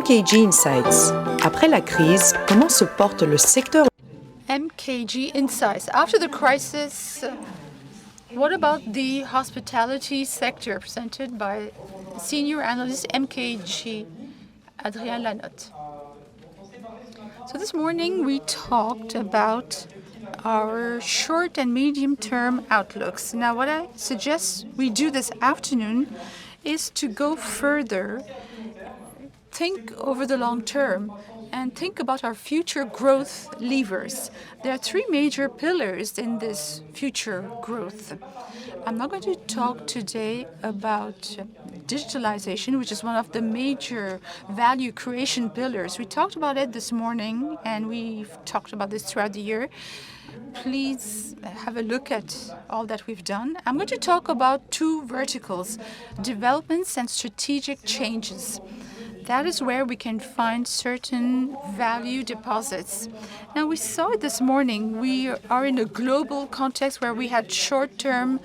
MKG Insights. Après la crise, comment se porte le secteur? MKG Insights. After the crisis, what about the hospitality sector, presented by senior analyst MKG, Adrien Lanotte. So this morning we talked about our short and medium-term outlooks. Now what I suggest we do this afternoon is to go further, think over the long term, and think about our future growth levers. There are three major pillars in this future growth. I'm not going to talk today about digitalization, which is one of the major value creation pillars. We talked about it this morning, and we've talked about this throughout the year. Please have a look at all that we've done. I'm going to talk about two verticals: developments and strategic changes. That is where we can find certain value deposits. Now, we saw it this morning. We are in a global context where we had short-term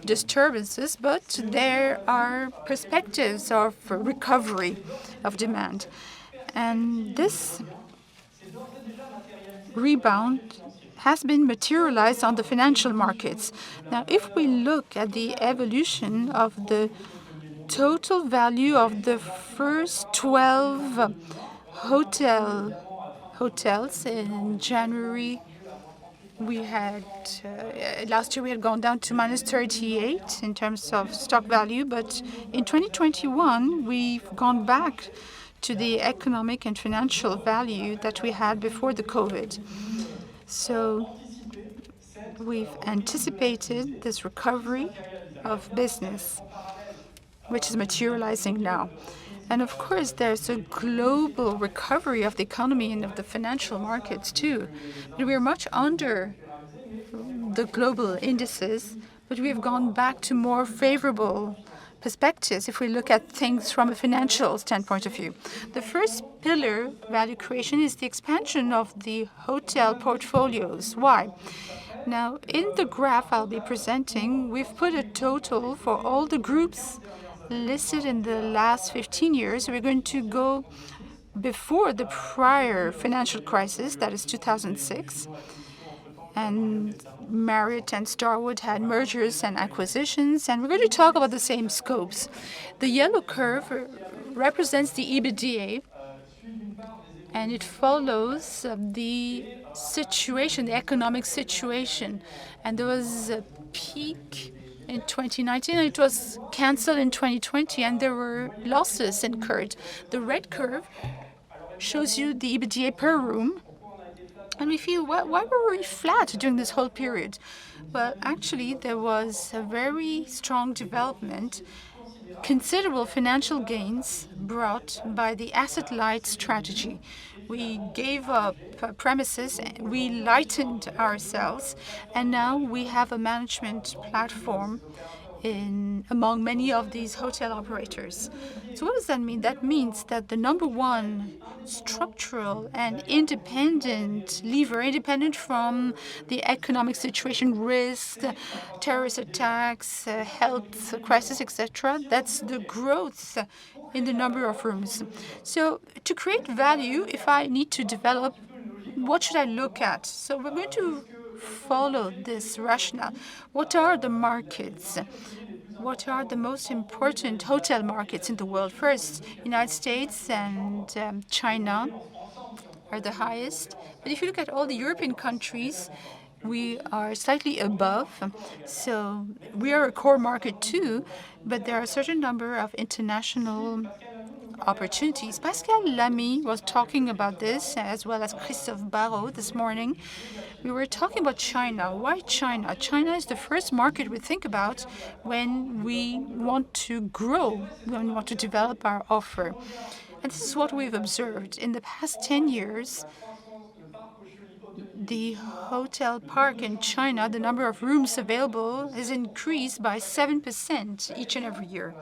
disturbances, but there are perspectives of recovery of demand. And this rebound has been materialized on the financial markets. Now, if we look at the evolution of the total value of the first 12 hotels in January, we had last year we had gone down to minus 38 in terms of stock value, but in 2021 we've gone back to the economic and financial value that we had before the COVID. So we've anticipated this recovery of business, which is materializing now. And of course, there's a global recovery of the economy and of the financial markets too. But we're much under the global indices, but we've gone back to more favorable perspectives if we look at things from a financial standpoint of view. The first pillar, value creation, is the expansion of the hotel portfolios. Why? Now, in the graph I'll be presenting, we've put a total for all the groups listed in the last 15 years. We're going to go before the prior financial crisis, that is 2006. And Marriott and Starwood had mergers and acquisitions, and we're going to talk about the same scopes. The yellow curve represents the EBITDA, and it follows the situation, the economic situation. And there was a peak in 2019, and it was canceled in 2020, and there were losses incurred. The red curve shows you the EBITDA per room, and we feel, why were we flat during this whole period? Well, actually, there was a very strong development, considerable financial gains brought by the asset-light strategy. We gave up premises, we lightened ourselves, and now we have a management platform among many of these hotel operators. So what does that mean? That means that the number one structural and independent lever, independent from the economic situation, risk, terrorist attacks, health crisis, etc., that's the growth in the number of rooms. So to create value, if I need to develop, what should I look at? So we're going to follow this rationale. What are the markets? What are the most important hotel markets in the world? First, United States and China are the highest. But if you look at all the European countries, we are slightly above. So we are a core market too, but there are a certain number of international opportunities. Pascal Lamy was talking about this, as well as Christophe Barrault this morning. We were talking about China. Why China? China is the first market we think about when we want to grow, when we want to develop our offer. And this is what we've observed. In the past 10 years, the hotel park in China, the number of rooms available, has increased by 7% each and every year.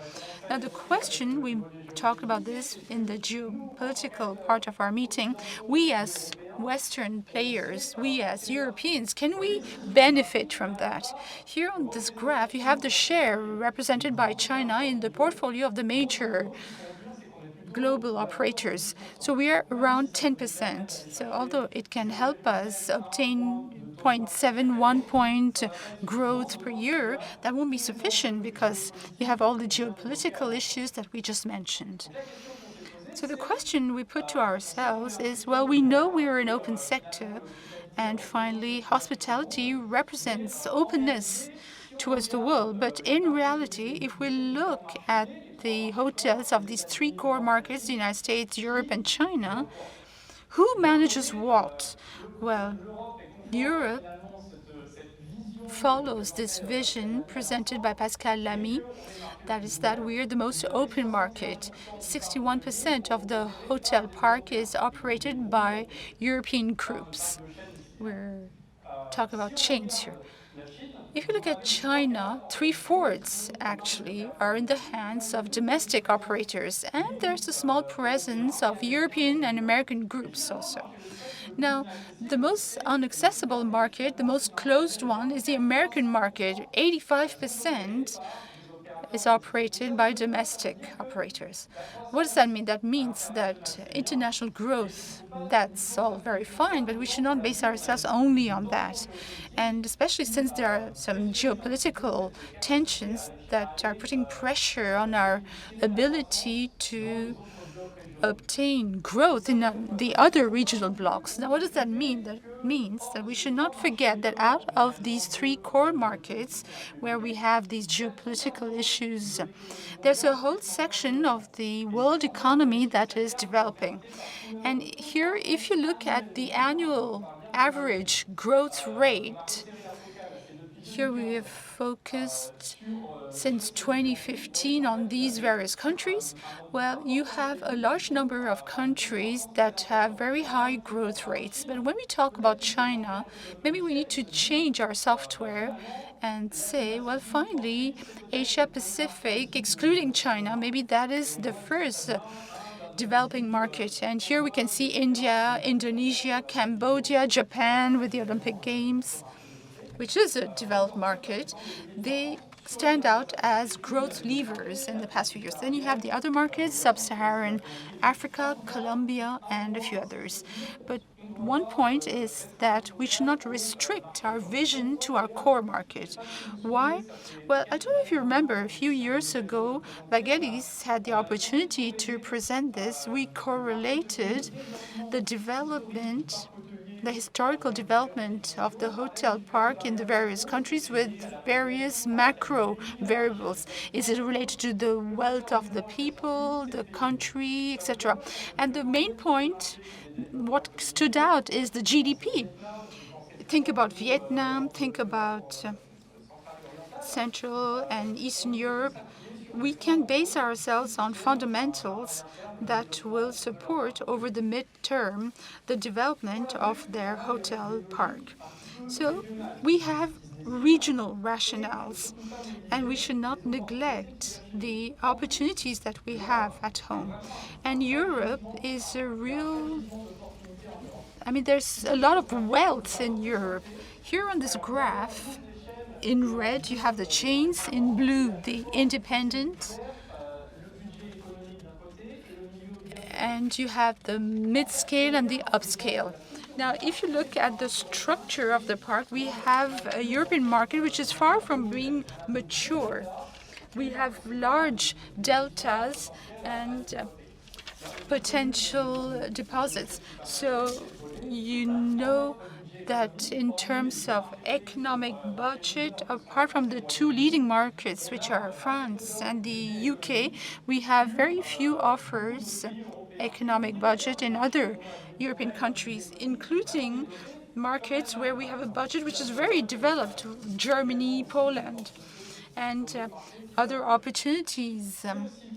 Now, the question, we talked about this in the geopolitical part of our meeting, we as Western players, we as Europeans, can we benefit from that? Here on this graph, you have the share represented by China in the portfolio of the major global operators. So we are around 10%. So although it can help us obtain 0.71 point growth per year, that won't be sufficient because you have all the geopolitical issues that we just mentioned. So the question we put to ourselves is, well, we know we are an open sector, and finally, hospitality represents openness towards the world. But in reality, if we look at the hotels of these three core markets, the United States, Europe, and China, who manages what? Well, Europe follows this vision presented by Pascal Lamy. That is that we are the most open market. 61% of the hotel park is operated by European groups. We're talking about chains here. If you look at China, 3/4 actually are in the hands of domestic operators, and there's a small presence of European and American groups also. Now, the most inaccessible market, the most closed one, is the American market. 85% is operated by domestic operators. What does that mean? That means that international growth, that's all very fine, but we should not base ourselves only on that. And especially since there are some geopolitical tensions that are putting pressure on our ability to obtain growth in the other regional blocks. Now, what does that mean? That means that we should not forget that out of these three core markets where we have these geopolitical issues, there's a whole section of the world economy that is developing. And here, if you look at the annual average growth rate, here we have focused since 2015 on these various countries. Well, you have a large number of countries that have very high growth rates. But when we talk about China, maybe we need to change our software and say, well, finally, Asia Pacific, excluding China, maybe that is the first developing market. And here we can see India, Indonesia, Cambodia, Japan with the Olympic Games, which is a developed market. They stand out as growth levers in the past few years. Then you have the other markets, sub-Saharan Africa, Colombia, and a few others. But one point is that we should not restrict our vision to our core market. Why? Well, I don't know if you remember, a few years ago, Vagelis had the opportunity to present this. We correlated the development, the historical development of the hotel park in the various countries with various macro variables. Is it related to the wealth of the people, the country, etc.? And the main point, what stood out, is the GDP. Think about Vietnam, think about Central and Eastern Europe. We can base ourselves on fundamentals that will support over the midterm the development of their hotel park. So we have regional rationales, and we should not neglect the opportunities that we have at home. And Europe is a real, there's a lot of wealth in Europe. Here on this graph, in red, you have the chains. In blue, the independent. And you have the mid-scale and the upscale. Now, if you look at the structure of the park, we have a European market which is far from being mature. We have large deltas and potential deposits. So you know that in terms of economic budget, apart from the two leading markets, which are France and the UK, we have very few offers economic budget in other European countries, including markets where we have a budget which is very developed, Germany, Poland, and other opportunities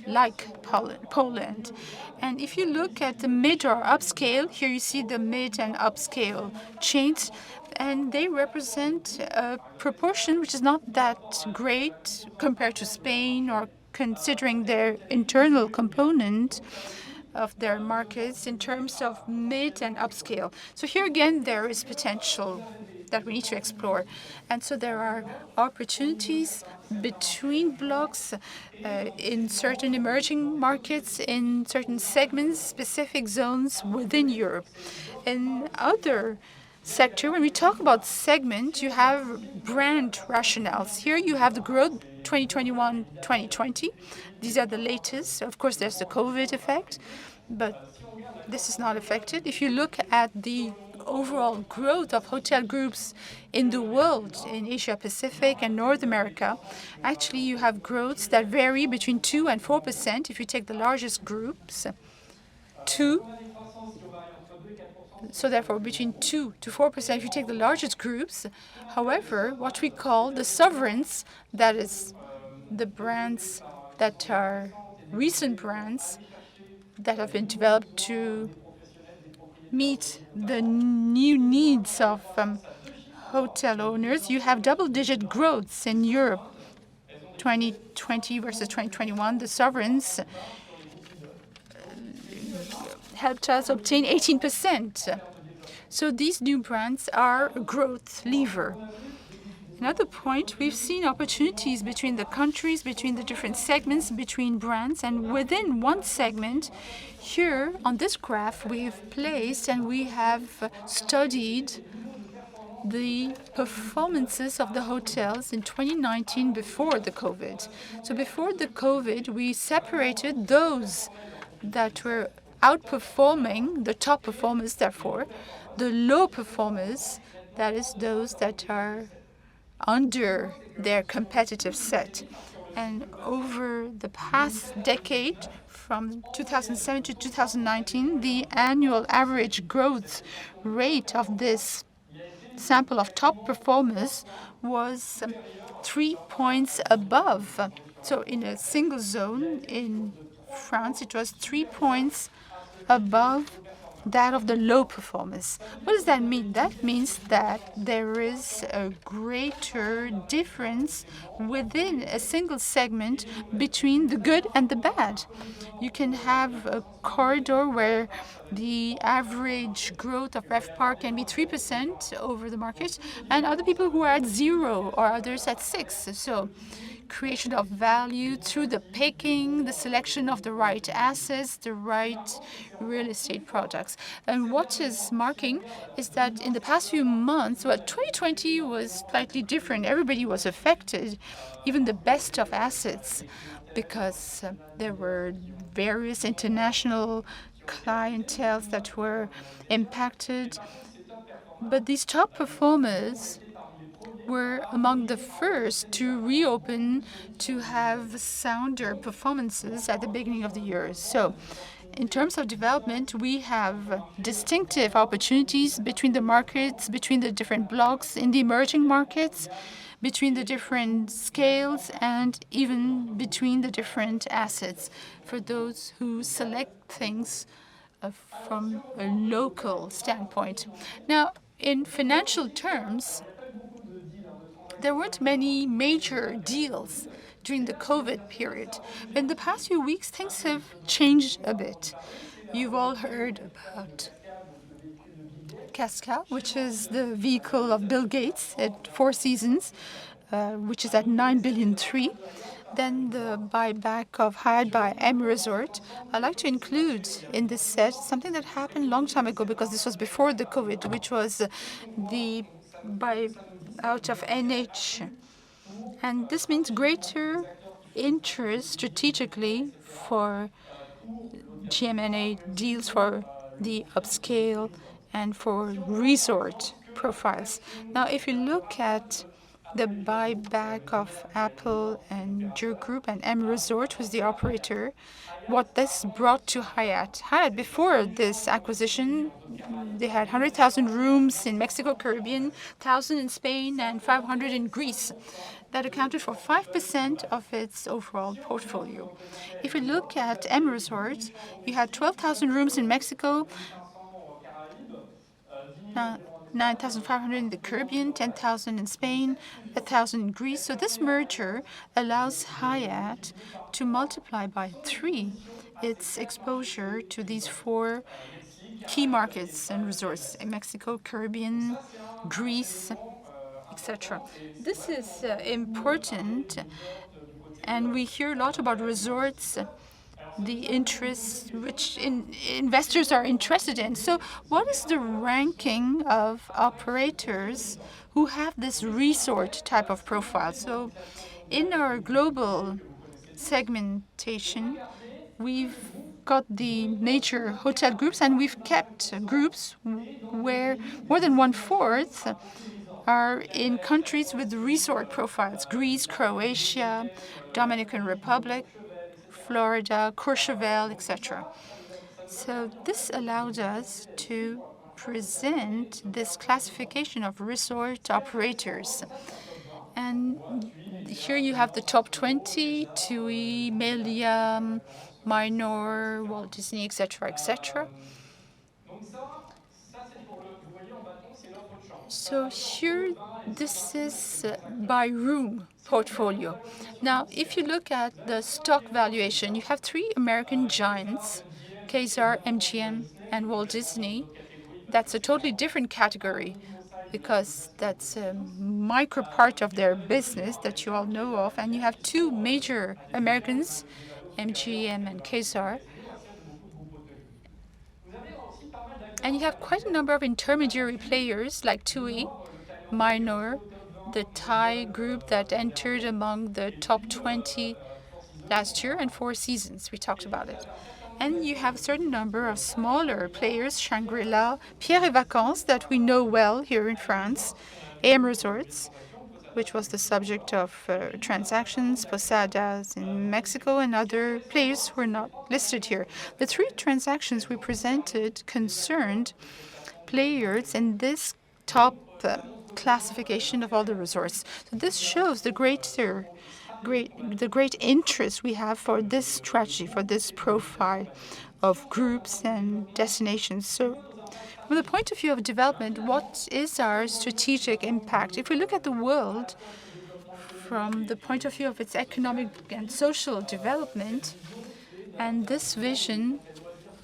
like Poland. And if you look at the mid or upscale, here you see the mid and upscale chains, and they represent a proportion which is not that great compared to Spain, or considering their internal component of their markets in terms of mid and upscale. So here again, there is potential that we need to explore. And so there are opportunities between blocks in certain emerging markets, in certain segments, specific zones within Europe. In other sector, when we talk about segment, you have brand rationales. Here you have the growth 2021-2020. These are the latest. Of course, there's the COVID effect, but this is not affected. If you look at the overall growth of hotel groups in the world, in Asia Pacific and North America, actually you have growths that vary between 2 and 4%. If you take the largest groups, so therefore between 2 to 4% if you take the largest groups. However, what we call the sovereigns, that is the brands that are recent brands that have been developed to meet the new needs of hotel owners, you have double-digit growths in Europe, 2020 versus 2021. The sovereigns helped us obtain 18%. So these new brands are a growth lever. Another point, we've seen opportunities between the countries, between the different segments, between brands, and within one segment. Here on this graph, we've placed and we have studied the performances of the hotels in 2019 before the COVID. So before the COVID, we separated those that were outperforming, the top performers, therefore, the low performers, that is those that are under their competitive set. And over the past decade, from 2007 to 2019, the annual average growth rate of this sample of top performers was 3 points above. So in a single zone in France, it was 3 points above that of the low performers. What does that mean? That means that there is a greater difference within a single segment between the good and the bad. You can have a corridor where the average growth of RevPAR can be 3% over the market, and other people who are at 0 or others at 6. So creation of value through the picking, the selection of the right assets, the right real estate products. And what is marking is that in the past few months, 2020 was slightly different. Everybody was affected, even the best of assets, because there were various international clienteles that were impacted. But these top performers were among the first to reopen, to have sounder performances at the beginning of the year. So in terms of development, we have distinctive opportunities between the markets, between the different blocks in the emerging markets, between the different scales, and even between the different assets for those who select things from a local standpoint. Now, in financial terms, there weren't many major deals during the COVID period. But in the past few weeks, things have changed a bit. You've all heard about Casca, which is the vehicle of Bill Gates at Four Seasons, which is at 9.3 billion. Then the buyback of Hyatt by Amresors. I'd like to include in this set something that happened a long time ago, because this was before the COVID, which was the buyout of NH. And this means greater interest strategically for GM&A deals for the upscale and for resort profiles. Now, if you look at the buyback of Apple and Jur Group, and Amresors was the operator, what this brought to Hyatt. Hyatt, before this acquisition, they had 100,000 rooms in Mexico, Caribbean, 1,000 in Spain, and 500 in Greece. That accounted for 5% of its overall portfolio. If you look at Amresors, you had 12,000 rooms in Mexico, 9,500 in the Caribbean, 10,000 in Spain, 1,000 in Greece. So this merger allows Hyatt to multiply by 3 its exposure to these 4 key markets and resorts in Mexico, Caribbean, Greece, etc. This is important, and we hear a lot about resorts, the interests which investors are interested in. So what is the ranking of operators who have this resort type of profile? So in our global segmentation, we've got the major hotel groups, and we've kept groups where more than 1/4 are in countries with resort profiles: Greece, Croatia, Dominican Republic, Florida, Courchevel, etc. So this allowed us to present this classification of resort operators. And here you have the top 20, TUI, Melia, Minor, Walt Disney, etc., etc. So here, this is by room portfolio. Now, if you look at the stock valuation, you have three American giants, KSR, MGM, and Walt Disney. That's a totally different category because that's a micro part of their business that you all know of. And you have two major Americans, MGM and KSR. And you have quite a number of intermediary players like TUI, Minor, the Thai group that entered among the top 20 last year, and Four Seasons. We talked about it. And you have a certain number of smaller players, Shangri-La, Pierre et Vacances, that we know well here in France, Amresors, which was the subject of transactions, Posadas in Mexico, and other players who are not listed here. The three transactions we presented concerned players in this top classification of all the resorts. So this shows the great interest we have for this strategy, for this profile of groups and destinations. So from the point of view of development, what is our strategic impact? If we look at the world from the point of view of its economic and social development, and this vision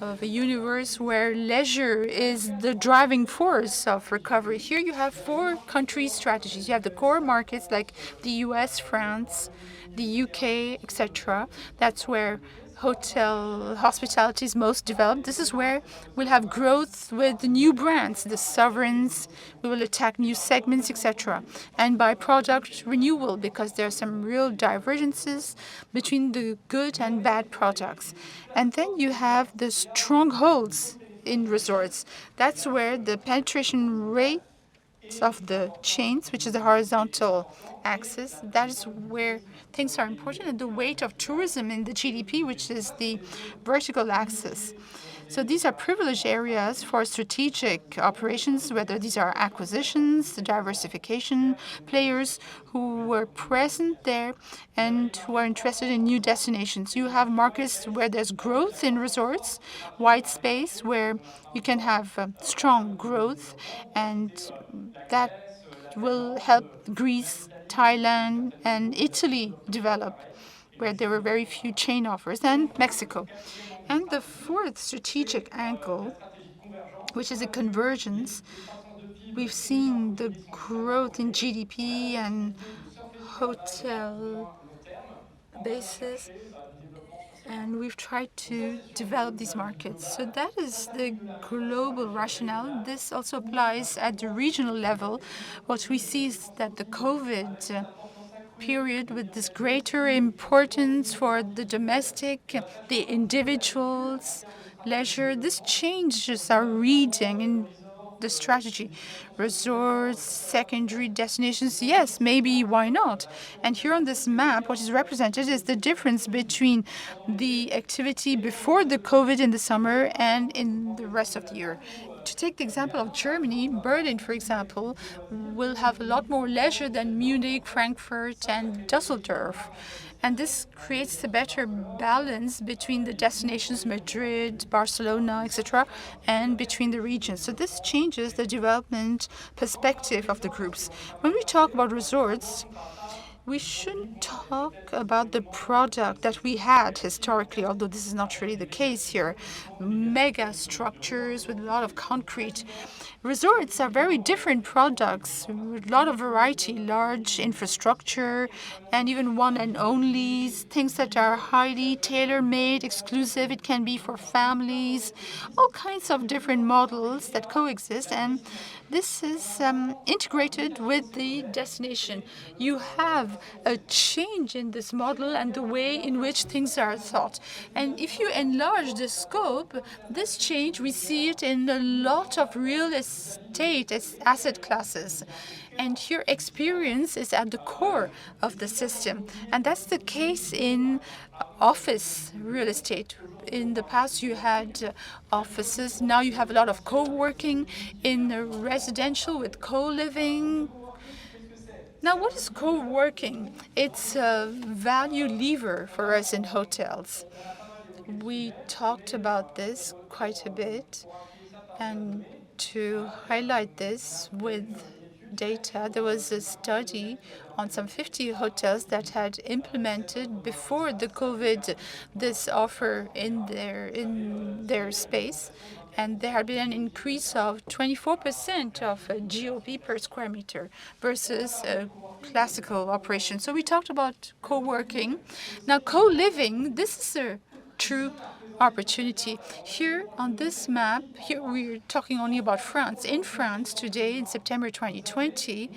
of a universe where leisure is the driving force of recovery, here you have four country strategies. You have the core markets like the US, France, the UK, etc. That's where hospitality is most developed. This is where we'll have growth with new brands, the sovereigns. We will attack new segments, etc. And by product renewal, because there are some real divergences between the good and bad products. And then you have the strongholds in resorts. That's where the penetration rate of the chains, which is the horizontal axis, that is where things are important, and the weight of tourism in the GDP, which is the vertical axis. So these are privileged areas for strategic operations, whether these are acquisitions, diversification, players who were present there and who are interested in new destinations. You have markets where there's growth in resorts, white space where you can have strong growth, and that will help Greece, Thailand, and Italy develop, where there were very few chain offers, and Mexico. And the fourth strategic angle, which is a convergence, we've seen the growth in GDP and hotel bases, and we've tried to develop these markets. So that is the global rationale. This also applies at the regional level. What we see is that the COVID period, with this greater importance for the domestic, the individuals, leisure, this changes our reading in the strategy. Resorts, secondary destinations, yes, maybe, why not? And here on this map, what is represented is the difference between the activity before the COVID in the summer and in the rest of the year. To take the example of Germany, Berlin, for example, will have a lot more leisure than Munich, Frankfurt, and Dusseldorf. And this creates a better balance between the destinations, Madrid, Barcelona, etc., and between the regions. So this changes the development perspective of the groups. When we talk about resorts, we shouldn't talk about the product that we had historically, although this is not really the case here. Mega structures with a lot of concrete. Resorts are very different products, with a lot of variety, large infrastructure, and even one and onlys, things that are highly tailor-made, exclusive. It can be for families, all kinds of different models that coexist, and this is integrated with the destination. You have a change in this model and the way in which things are thought. And if you enlarge the scope, this change, we see it in a lot of real estate asset classes. And your experience is at the core of the system. And that's the case in office real estate. In the past, you had offices. Now you have a lot of co-working in residential with co-living. Now, what is co-working? It's a value lever for us in hotels. We talked about this quite a bit. And to highlight this with data, there was a study on some 50 hotels that had implemented before the COVID this offer in their space, and there had been an increase of 24% of GOP per square meter versus a classical operation. So we talked about co-working. Now, co-living, this is a true opportunity. Here on this map, here we're talking only about France. In France today, in September 2020,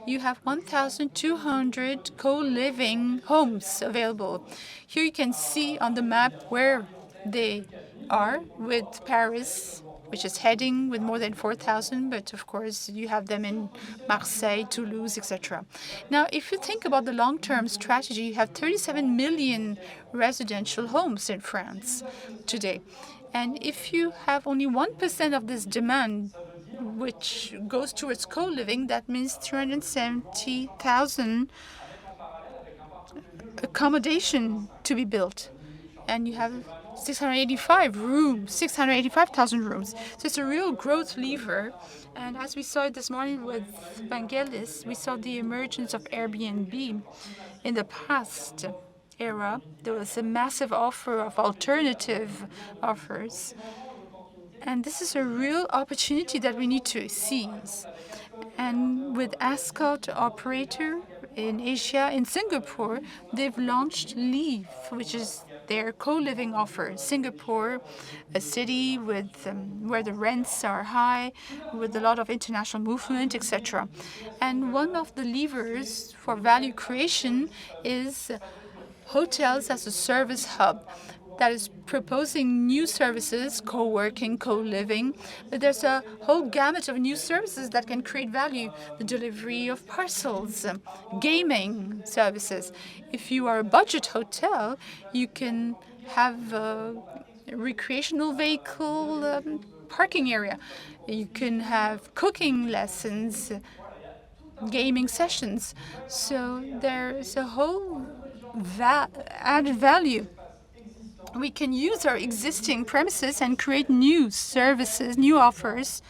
you have 1,200 co-living homes available. Here you can see on the map where they are, with Paris, which is heading with more than 4,000, but of course you have them in Marseille, Toulouse, etc. Now, if you think about the long-term strategy, you have 37 million residential homes in France today. And if you have only 1% of this demand, which goes towards co-living, that means 370,000 accommodation to be built. And you have 685,000 rooms. So it's a real growth lever. And as we saw it this morning with Vangelis, we saw the emergence of Airbnb. In the past era, there was a massive offer of alternative offers. And this is a real opportunity that we need to seize. And with Ascot operator in Asia, in Singapore, they've launched Leave, which is their co-living offer. Singapore, a city with where the rents are high, with a lot of international movement, etc. And one of the levers for value creation is hotels as a service hub that is proposing new services, co-working, co-living. But there's a whole gamut of new services that can create value. The delivery of parcels, gaming services. If you are a budget hotel, you can have a recreational vehicle parking area. You can have cooking lessons, gaming sessions. So there's a whole added value. We can use our existing premises and create new services, new offers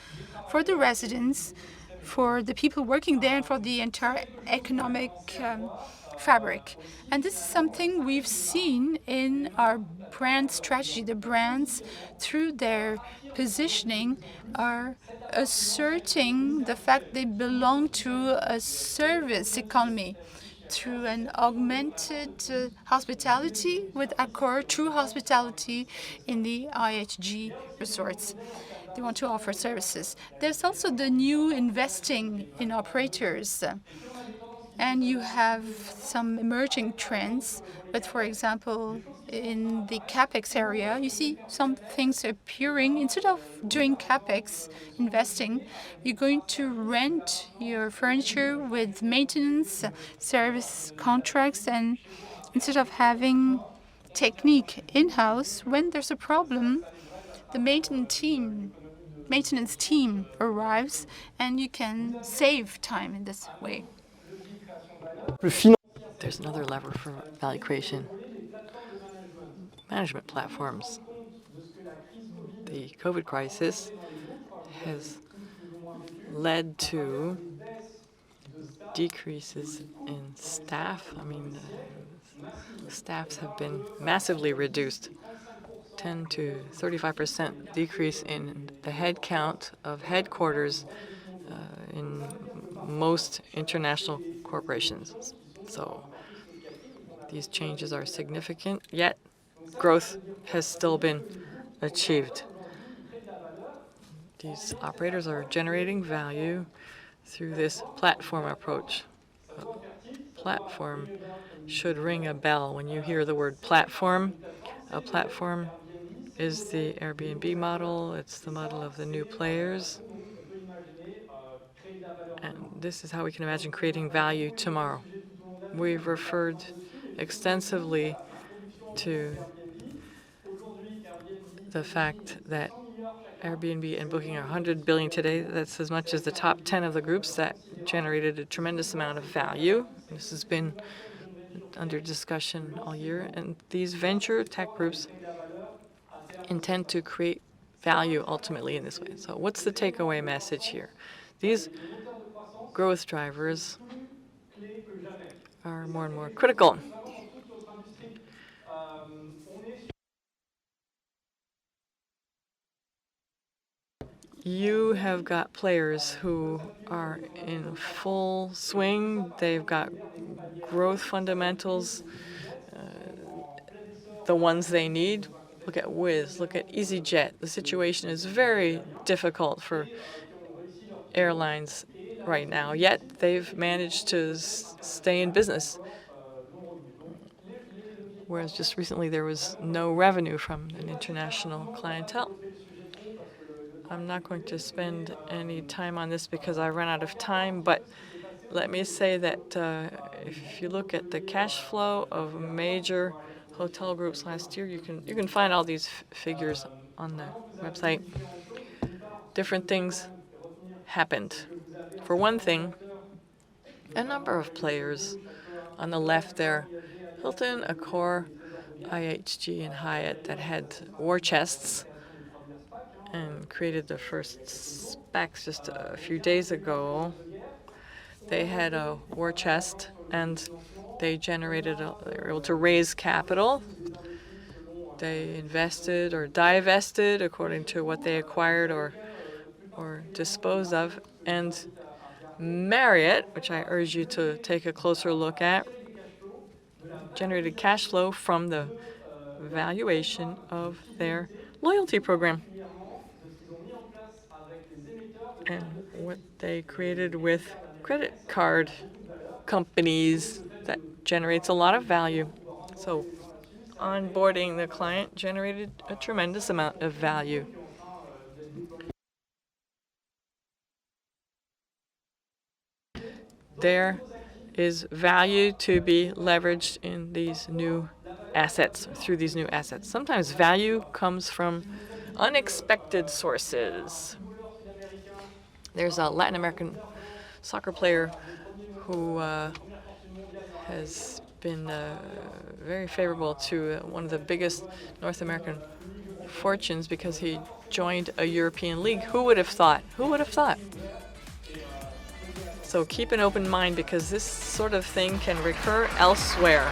for the residents, for the people working there, and for the entire economic fabric. And this is something we've seen in our brand strategy. The brands, through their positioning, are asserting the fact they belong to a service economy through an augmented hospitality with Accor, true hospitality in the IHG resorts. They want to offer services. There's also the new investing in operators. And you have some emerging trends. But for example, in the CapEx area, you see some things appearing. Instead of doing CapEx, investing, you're going to rent your furniture with maintenance, service contracts. And instead of having technique in-house, when there's a problem, the maintenance team arrives, and you can save time in this way. There's another lever for value creation. Management platforms. The COVID crisis has led to decreases in staff. Staffs have been massively reduced. 10 to 35% decrease in the head count of headquarters in most international corporations. So these changes are significant, yet growth has still been achieved. These operators are generating value through this platform approach. A platform should ring a bell when you hear the word platform. A platform is the Airbnb model. It's the model of the new players. And this is how we can imagine creating value tomorrow. We've referred extensively to the fact that Airbnb and Booking are 100 billion today. That's as much as the top 10 of the groups that generated a tremendous amount of value. This has been under discussion all year. And these venture tech groups intend to create value ultimately in this way. So what's the takeaway message here? These growth drivers are more and more critical. You have got players who are in full swing. They've got growth fundamentals, the ones they need. Look at Wizz, look at EasyJet. The situation is very difficult for airlines right now, yet they've managed to stay in business. Whereas just recently there was no revenue from an international clientele. I'm not going to spend any time on this because I ran out of time, but let me say that if you look at the cash flow of major hotel groups last year, you can find all these figures on the website. Different things happened. For one thing, a number of players on the left there, Hilton, Accor, IHG, and Hyatt, that had war chests and created the first SPACs just a few days ago. They had a war chest and they were able to raise capital. They invested or divested according to what they acquired or disposed of. And Marriott, which I urge you to take a closer look at, generated cash flow from the valuation of their loyalty program and what they created with credit card companies that generates a lot of value. So onboarding the client generated a tremendous amount of value. There is value to be leveraged in these new assets, through these new assets. Sometimes value comes from unexpected sources. There's a Latin American soccer player who has been very favorable to one of the biggest North American fortunes because he joined a European league. Who would have thought? Who would have thought? So keep an open mind because this sort of thing can recur elsewhere.